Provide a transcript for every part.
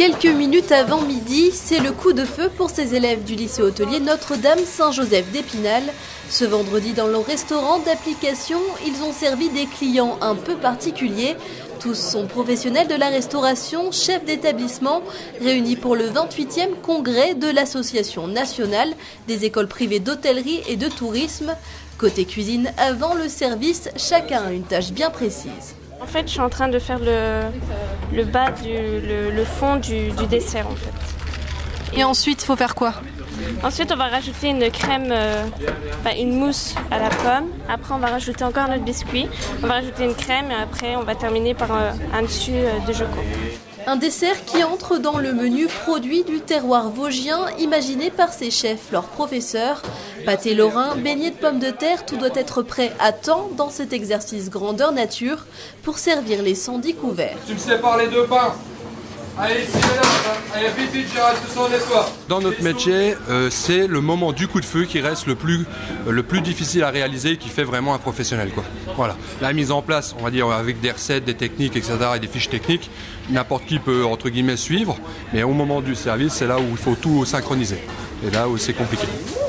Quelques minutes avant midi, c'est le coup de feu pour ces élèves du lycée hôtelier Notre-Dame Saint-Joseph d'Épinal. Ce vendredi, dans leur restaurant d'application, ils ont servi des clients un peu particuliers. Tous sont professionnels de la restauration, chefs d'établissement, réunis pour le 28e congrès de l'Association nationale des écoles privées d'hôtellerie et de tourisme. Côté cuisine, avant le service, chacun a une tâche bien précise. En fait, je suis en train de faire le bas, le fond du dessert en fait. Et ensuite, il faut faire quoi? Ensuite, on va rajouter une crème, une mousse à la pomme. Après, on va rajouter encore notre biscuit. On va rajouter une crème et après, on va terminer par un dessus de jocon. Un dessert qui entre dans le menu produit du terroir vosgien imaginé par ses chefs, leurs professeurs. Pâté lorrain, beignets de pommes de terre, tout doit être prêt à temps dans cet exercice grandeur nature pour servir les 110 couverts. Tu me sépares les deux pains. Allez, c'est là, allez, vite, j'arrête tout ça en espoir. Dans notre métier, c'est le moment du coup de feu qui reste le plus difficile à réaliser et qui fait vraiment un professionnel, quoi. Voilà. La mise en place, on va dire, avec des recettes, des techniques, etc. et des fiches techniques, n'importe qui peut, entre guillemets, suivre. Mais au moment du service, c'est là où il faut tout synchroniser. Et là où c'est compliqué.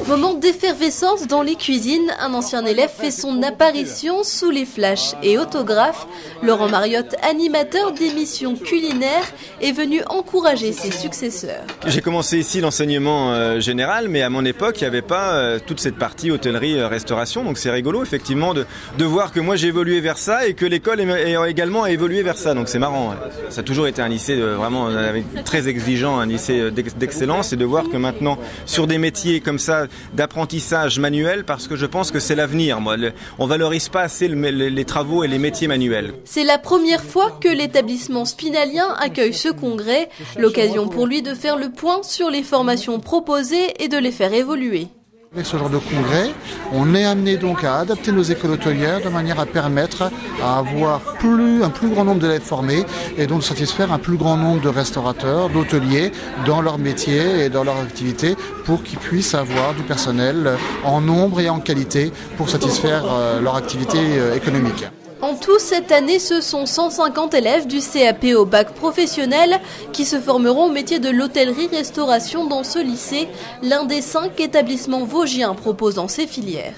Moment d'effervescence dans les cuisines, un ancien élève fait son apparition sous les flashs et autographes. Laurent Mariotte, animateur d'émissions culinaires, est venu encourager ses successeurs. J'ai commencé ici l'enseignement général, mais à mon époque, il n'y avait pas toute cette partie hôtellerie-restauration. Donc c'est rigolo, effectivement, de voir que moi j'ai évolué vers ça et que l'école a également évolué vers ça. Donc c'est marrant. Ouais. Ça a toujours été un lycée vraiment très exigeant, un lycée d'excellence, et de voir que maintenant, sur des métiers comme ça d'apprentissage manuel, parce que je pense que c'est l'avenir. On valorise pas assez les travaux et les métiers manuels. C'est la première fois que l'établissement spinalien accueille ce congrès, l'occasion pour lui de faire le point sur les formations proposées et de les faire évoluer. Avec ce genre de congrès, on est amené donc à adapter nos écoles hôtelières de manière à permettre à avoir un plus grand nombre d'élèves formés et donc de satisfaire un plus grand nombre de restaurateurs, d'hôteliers dans leur métier et dans leur activité pour qu'ils puissent avoir du personnel en nombre et en qualité pour satisfaire leur activité économique. En tout, cette année, ce sont 150 élèves du CAP au bac professionnel qui se formeront au métier de l'hôtellerie-restauration dans ce lycée, l'un des 5 établissements vosgiens proposant ces filières.